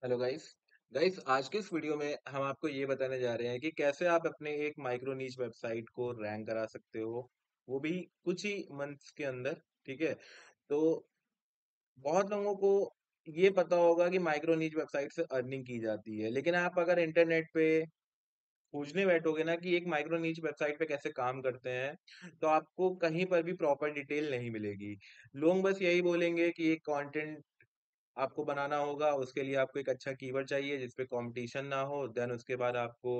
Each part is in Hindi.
Hello guys. आज के इस वीडियो में हम आपको ये बताने जा रहे हैं कि कैसे आप अपने एक माइक्रो नीच वेबसाइट को रैंक करा सकते हो, वो भी कुछ ही मंथ्स के अंदर। ठीक है। तो बहुत लोगों को ये पता होगा कि माइक्रो नीच वेबसाइट से अर्निंग की जाती है, लेकिन आप अगर इंटरनेट पे खोजने बैठोगे ना कि एक माइक्रो नीच वेबसाइट पे कैसे काम करते हैं, तो आपको कहीं पर भी प्रॉपर डिटेल नहीं मिलेगी। लोग बस यही बोलेंगे कि एक कंटेंट आपको बनाना होगा, उसके लिए आपको एक अच्छा कीवर्ड चाहिए जिसपे कंपटीशन ना हो। देन उसके बाद आपको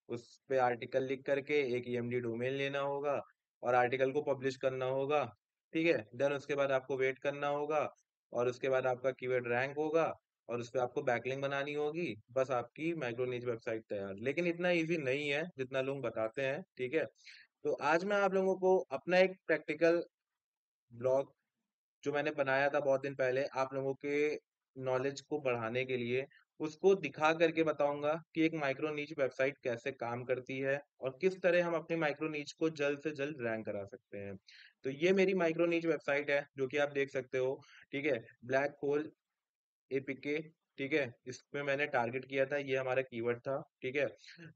उस पे आर्टिकल लिख करके एक ईएमडी डोमेन लेना होगा और आर्टिकल को पब्लिश करना होगा। ठीक है। देन उसके बाद आपको वेट करना होगा और उसके बाद आपका कीवर्ड रैंक होगा और उस पे आपको बैकलिंक बनानी होगी। बस आपकी माइक्रो निच वेबसाइट तैयार। लेकिन इतना इजी नहीं है जितना लोग बताते हैं। ठीक है। तो आज मैं आप लोगों को अपना एक प्रैक्टिकल ब्लॉग जो मैंने बनाया था बहुत दिन पहले आप लोगों के नॉलेज को बढ़ाने के लिए, उसको दिखा करके बताऊंगा कि एक माइक्रो नीच वेबसाइट कैसे काम करती है और किस तरह हम अपनी माइक्रो नीच को जल्द से जल्द रैंक करा सकते हैं। तो ये मेरी माइक्रो नीच वेबसाइट है जो कि आप देख सकते हो। ठीक है। Black hole APK. ठीक है। इसमें मैंने टारगेट किया था, ये हमारा कीवर्ड था। ठीक है।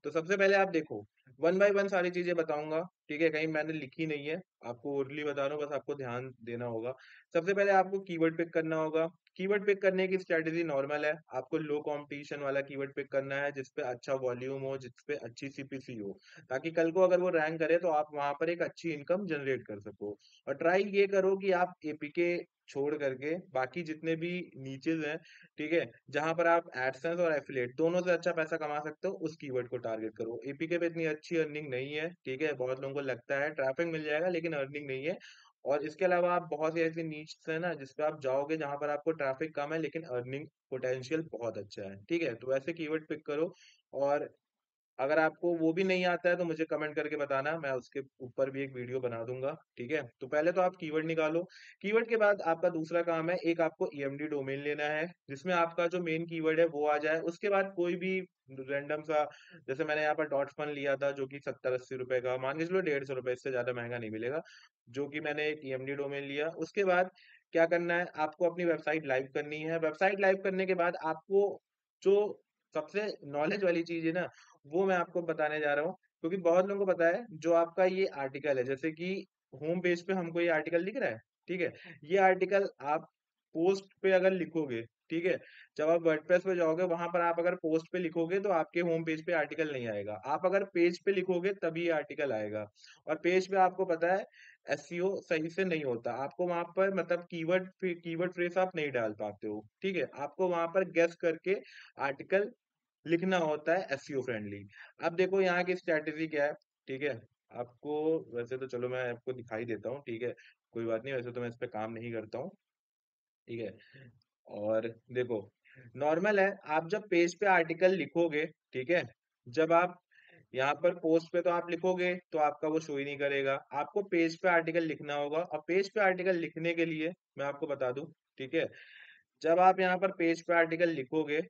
तो सबसे पहले आप देखो, वन बाय वन सारी चीजें बताऊंगा। ठीक है। कहीं मैंने लिखी नहीं है, आपको ओरली बता रहा हूँ, बस आपको ध्यान देना होगा। सबसे पहले आपको कीवर्ड पिक करना होगा। कीवर्ड पिक करने की स्ट्रेटेजी नॉर्मल है, आपको लो कंपटीशन वाला कीवर्ड पिक करना है जिसपे अच्छा वॉल्यूम हो, जिसपे अच्छी सीपीसी हो, ताकि कल को अगर वो रैंक करे तो आप वहां पर एक अच्छी इनकम जनरेट कर सको। और ट्राई ये करो कि आप एपीके छोड़ करके बाकी जितने भी नीचेज हैं, ठीक है, जहां पर आप एडसेंस और एफिलिएट दोनों से अच्छा पैसा कमा सकते हो, उस कीवर्ड को टारगेट करो। एपीके पे इतनी अच्छी अर्निंग नहीं है। ठीक है। बहुत लोगों को लगता है ट्रैफिक मिल जाएगा लेकिन अर्निंग नहीं है। और इसके अलावा आप बहुत सी ऐसी नीच है ना जिसपे आप जाओगे जहां पर आपको ट्रैफिक कम है लेकिन अर्निंग पोटेंशियल बहुत अच्छा है। ठीक है। तो ऐसे कीवर्ड पिक करो। और अगर आपको वो भी नहीं आता है तो मुझे कमेंट करके बताना, मैं उसके ऊपर भी एक वीडियो बना दूंगा। ठीक है। तो पहले तो आप कीवर्ड निकालो। कीवर्ड के बाद आपका दूसरा काम है, एक आपको ईएमडी डोमेन लेना है जिसमें आपका जो मेन कीवर्ड है वो आ जाए। उसके बाद कोई भी रैंडम सा, जैसे मैंने यहाँ पर डॉट फन लिया था जो कि 70-80 रुपए का, मान के चलो 150 रुपए, इससे ज्यादा महंगा नहीं मिलेगा, जो कि मैंने एक ईएमडी डोमेन लिया। उसके बाद क्या करना है, आपको अपनी वेबसाइट लाइव करनी है। वेबसाइट लाइव करने के बाद आपको जो सबसे नॉलेज वाली चीज है ना, वो मैं आपको बताने जा रहा हूँ। क्योंकि बहुत लोगों को पता है जो आपका ये आर्टिकल है, जैसे कि होम पेज पे हमको ये आर्टिकल दिख रहा है। ठीक है। ये आर्टिकल आप पोस्ट पे अगर लिखोगे, ठीक है, जब आप वर्डप्रेस पे जाओगे वहां पर आप अगर पोस्ट पे लिखोगे तो आपके होम पेज पे आर्टिकल नहीं आएगा। आप अगर पेज पे लिखोगे तभी आर्टिकल आएगा। और पेज पे आपको पता है एसईओ सही से नहीं होता, आपको वहां पर मतलब कीवर्ड फ्रेज आप नहीं डाल पाते हो। ठीक है। आपको वहां पर गेस करके आर्टिकल लिखना होता है एसईओ फ्रेंडली। अब देखो यहाँ की स्ट्रैटेजी क्या है। ठीक है। आपको वैसे तो चलो मैं आपको दिखाई देता हूँ। ठीक है। कोई बात नहीं, वैसे तो मैं इस पे काम नहीं करता हूँ। ठीक है। और देखो, नॉर्मल है, आप जब पेज पे आर्टिकल लिखोगे, ठीक है, जब आप यहाँ पर पोस्ट पे तो आप लिखोगे तो आपका वो शो ही नहीं करेगा। आपको पेज पे आर्टिकल लिखना होगा और पेज पे आर्टिकल लिखने के लिए मैं आपको बता दूं। ठीक है। जब आप यहाँ पर पेज पे आर्टिकल लिखोगे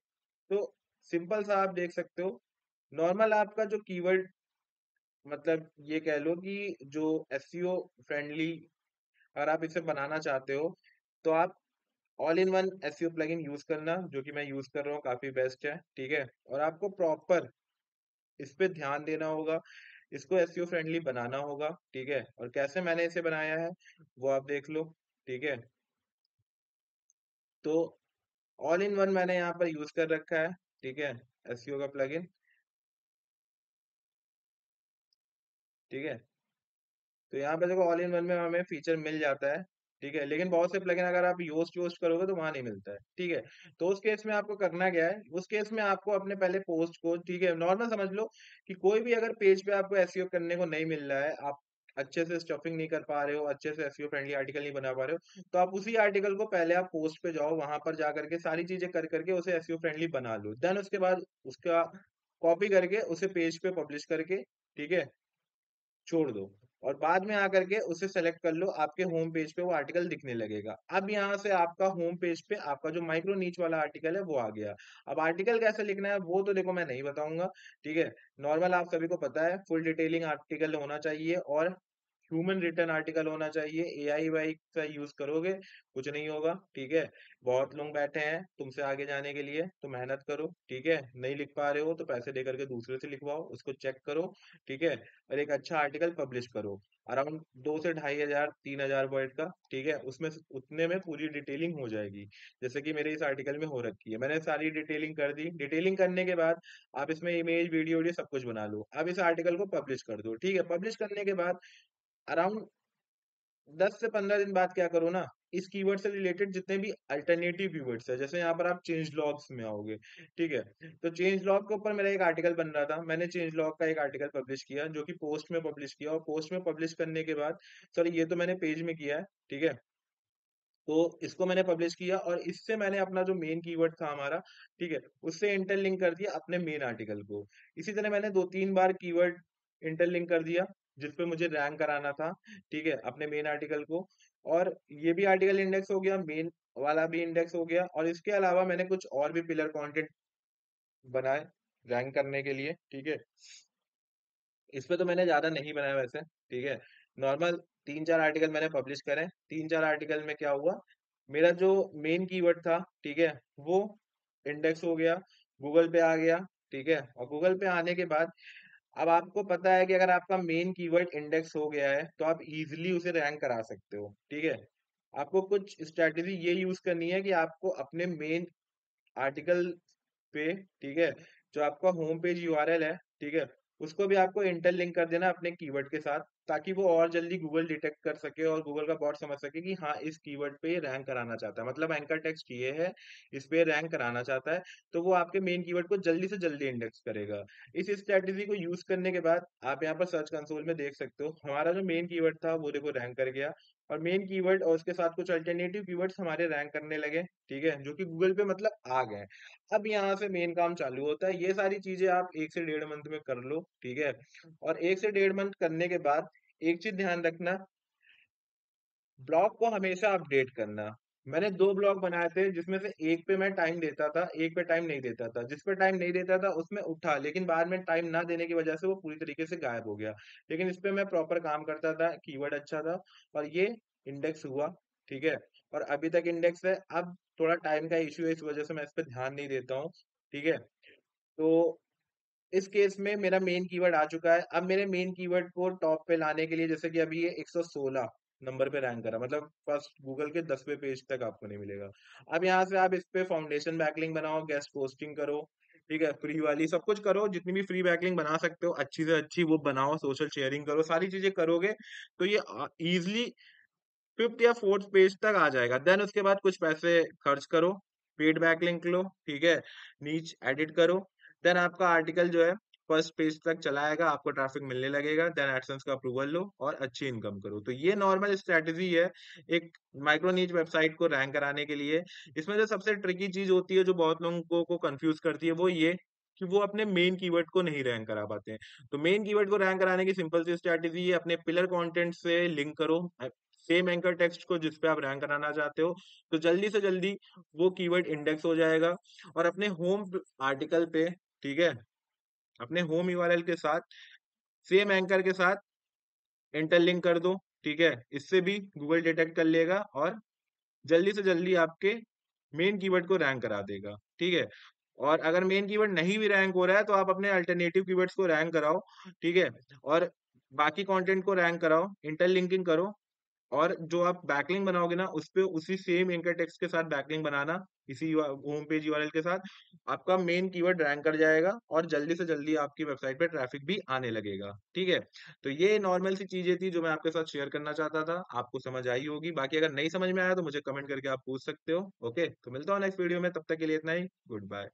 तो सिंपल सा आप देख सकते हो, नॉर्मल आपका जो कीवर्ड, मतलब ये कह लो कि जो एसईओ फ्रेंडली अगर आप इसे बनाना चाहते हो तो आप all in one SEO plugin use करना, जो कि मैं यूज कर रहा हूँ, काफी बेस्ट है। ठीक है। और आपको प्रॉपर इस पे ध्यान देना होगा, इसको एसईओ फ्रेंडली बनाना होगा। ठीक है। और कैसे मैंने इसे बनाया है वो आप देख लो। ठीक है। तो ऑल इन वन मैंने यहाँ पर यूज कर रखा है। ठीक है। एसईओ का प्लगइन। ठीक है। तो यहाँ पे देखो ऑल इन वन में हमें फीचर मिल जाता है। ठीक है। लेकिन बहुत से प्लगइन अगर आप योस्ट योस्ट करोगे तो वहां नहीं मिलता है। ठीक है। तो उस केस में आपको करना क्या है, उस केस में आपको अपने पहले पोस्ट को, ठीक है, नॉर्मल समझ लो कि कोई भी अगर पेज पे आपको एसईओ करने को नहीं मिल रहा है, आप अच्छे से स्टफिंग नहीं कर पा रहे हो, अच्छे से एसईओ फ्रेंडली आर्टिकल नहीं बना पा रहे हो, तो आप उसी आर्टिकल को पहले आप पोस्ट पे जाओ, वहां पर जा करके सारी चीजें कर करके उसे एसईओ फ्रेंडली बना लो। देन उसके बाद उसका कॉपी करके उसे पेज पे पब्लिश करके, ठीक है, छोड़ दो। और बाद में आकर के उसे सेलेक्ट कर लो, आपके होम पेज पे वो आर्टिकल दिखने लगेगा। अब यहाँ से आपका होम पेज पे आपका जो माइक्रो नीच वाला आर्टिकल है वो आ गया। अब आर्टिकल कैसे लिखना है वो तो देखो मैं नहीं बताऊंगा। ठीक है। नॉर्मल आप सभी को पता है, फुल डिटेलिंग आर्टिकल होना चाहिए और ह्यूमन रिटन आर्टिकल होना चाहिए। एआई वाई का यूज करोगे कुछ नहीं होगा, ठीक है। बहुत लोग बैठे हैं तुमसे आगे जाने के लिए, तो मेहनत करो, ठीक है। नहीं लिख पा रहे हो तो पैसे दे करके दूसरे से लिखवाओ, उसको चेक करो, ठीक है। और एक अच्छा आर्टिकल पब्लिश करो, अराउंड 2 से 2,500 3,000 वर्ड का, ठीक है। उसमें उतने में पूरी डिटेलिंग हो जाएगी, जैसे कि मेरे इस आर्टिकल में हो रखी है। मैंने सारी डिटेलिंग कर दी। डिटेलिंग करने के बाद आप इसमें इमेज वीडियो वीडियो सब कुछ बना लो। अब इस आर्टिकल को पब्लिश कर दो, ठीक है। पब्लिश करने के बाद अराउंड 10 से 15 दिन बाद क्या करो ना, इस कीवर्ड से रिलेटेड जितने भी अल्टरनेटिव कीवर्ड्स है, जैसे यहाँ पर आप चेंज लॉग्स में आओगे, ठीक है। तो चेंज लॉग के ऊपर मेरा एक आर्टिकल बन रहा था, मैंने चेंज लॉग का एक आर्टिकल पब्लिश किया, जो कि पोस्ट में पब्लिश किया। और पोस्ट में पब्लिश करने के बाद, सॉरी ये तो मैंने पेज में किया है, ठीक है। तो इसको मैंने पब्लिश किया और इससे मैंने अपना जो मेन कीवर्ड था हमारा, ठीक है, उससे इंटरलिंक कर दिया अपने मेन आर्टिकल को। इसी तरह मैंने 2-3 बार कीवर्ड इंटरलिंक कर दिया, जिसपे मुझे रैंक कराना था, ठीक है, अपने मेन आर्टिकल को। और ये भी आर्टिकल इंडेक्स हो गया, मेन वाला भी इंडेक्स हो गया। और इसके अलावा मैंने कुछ और भी पिलर कंटेंट बनाए रैंक करने के लिए, ठीक है। इस पे तो मैंने ज्यादा नहीं बनाया वैसे, ठीक है। नॉर्मल 3-4 आर्टिकल मैंने पब्लिश करे। 3-4 आर्टिकल में क्या हुआ, मेरा जो मेन कीवर्ड था, ठीक है, वो इंडेक्स हो गया, गूगल पे आ गया, ठीक है। और गूगल पे आने के बाद अब आपको पता है कि अगर आपका मेन कीवर्ड इंडेक्स हो गया है तो आप इजीली उसे रैंक करा सकते हो, ठीक है। आपको कुछ स्ट्रेटेजी ये यूज करनी है कि आपको अपने मेन आर्टिकल पे, ठीक है, जो आपका होम पेज यूआरएल है, ठीक है, उसको भी आपको इंटरलिंक कर देना अपने कीवर्ड के साथ, ताकि वो और जल्दी गूगल डिटेक्ट कर सके और गूगल का बॉट समझ सके कि हाँ इस कीवर्ड पे ये रैंक कराना चाहता है, मतलब एंकर टेक्स्ट ये है, इस पे रैंक कराना चाहता है। तो वो आपके मेन कीवर्ड को जल्दी से जल्दी इंडेक्स करेगा। इस स्ट्रेटेजी को यूज करने के बाद आप यहाँ पर सर्च कंसोल में देख सकते हो, हमारा जो मेन कीवर्ड था वो देखो रैंक कर गया। और मेन कीवर्ड और उसके साथ कुछ अल्टरनेटिव कीवर्ड्स हमारे रैंक करने लगे, ठीक है, जो कि गूगल पे मतलब आ गए। अब यहाँ से मेन काम चालू होता है। ये सारी चीजें आप 1 से 1.5 मंथ में कर लो, ठीक है। और 1 से 1.5 मंथ करने के बाद एक चीज ध्यान रखना, ब्लॉग को हमेशा अपडेट करना। मैंने 2 ब्लॉग बनाए थे, जिसमें से एक पे मैं टाइम देता था, एक पे टाइम नहीं देता था। जिस पे टाइम नहीं देता था उसमें उठा, लेकिन बाद में टाइम ना देने की वजह से वो पूरी तरीके से गायब हो गया। लेकिन इस पे मैं प्रॉपर काम करता था, कीवर्ड अच्छा था और ये इंडेक्स हुआ, ठीक है। और अभी तक इंडेक्स है। अब थोड़ा टाइम का इश्यू है, इस वजह से मैं इस पे ध्यान नहीं देता हूँ, ठीक है। तो इस केस में मेरा मेन कीवर्ड आ चुका है। अब मेरे मेन कीवर्ड को टॉप पे लाने के लिए, जैसे कि अभी ये 116 नंबर पे रैंक करा, मतलब फर्स्ट गूगल के 10वें पेज तक आपको नहीं मिलेगा। अब यहाँ से आप इस पे फाउंडेशन बैकलिंक बनाओ, गेस्ट पोस्टिंग करो, ठीक है, फ्री वाली सब कुछ करो, जितनी भी फ्री बैकलिंक बना सकते हो अच्छी से अच्छी वो बनाओ, सोशल शेयरिंग करो, सारी चीजें करोगे तो ये इजिली 5th या 4th पेज तक आ जाएगा। देन उसके बाद कुछ पैसे खर्च करो, पेड बैकलिंक लो, ठीक है, नीच एडिट करो। देन आपका आर्टिकल जो है फर्स्ट पेज तक चलाएगा, आपको ट्रैफिक मिलने लगेगा। देन एडसेंस का अप्रूवल लो और अच्छी इनकम करो। तो ये नॉर्मल स्ट्रेटेजी है एक माइक्रो नीच वेबसाइट को रैंक कराने के लिए। इसमें जो सबसे ट्रिकी चीज होती है, जो बहुत लोगों को कंफ्यूज करती है, वो ये कि वो अपने मेन कीवर्ड को नहीं रैंक करा पाते हैं। तो मेन कीवर्ड को रैंक कराने की सिंपल सी स्ट्रेटेजी है, अपने पिलर कंटेंट से लिंक करो सेम एंकर टेक्स्ट को जिस पे आप रैंक कराना चाहते हो, तो जल्दी से जल्दी वो कीवर्ड इंडेक्स हो जाएगा। और अपने होम आर्टिकल पे, ठीक है, अपने होम यूआरएल के साथ सेम एंकर के साथ इंटरलिंक कर दो, ठीक है। इससे भी गूगल डिटेक्ट कर लेगा और जल्दी से जल्दी आपके मेन कीवर्ड को रैंक करा देगा, ठीक है। और अगर मेन कीवर्ड नहीं भी रैंक हो रहा है तो आप अपने अल्टरनेटिव कीवर्ड्स को रैंक कराओ, ठीक है। और बाकी कंटेंट को रैंक कराओ, इंटरलिंकिंग करो। और जो आप बैकलिंक बनाओगे ना, उस पे उसी सेम एंकर टेक्स्ट के साथ बैकलिंक बनाना, इसी होम पेज यूआरएल के साथ आपका मेन कीवर्ड रैंक कर जाएगा और जल्दी से जल्दी आपकी वेबसाइट पे ट्रैफिक भी आने लगेगा, ठीक है। तो ये नॉर्मल सी चीजें थी जो मैं आपके साथ शेयर करना चाहता था, आपको समझ आई होगी। बाकी अगर नहीं समझ में आया तो मुझे कमेंट करके आप पूछ सकते हो। ओके, तो मिलता हूँ नेक्स्ट वीडियो में, तब तक के लिए इतना ही। Good bye.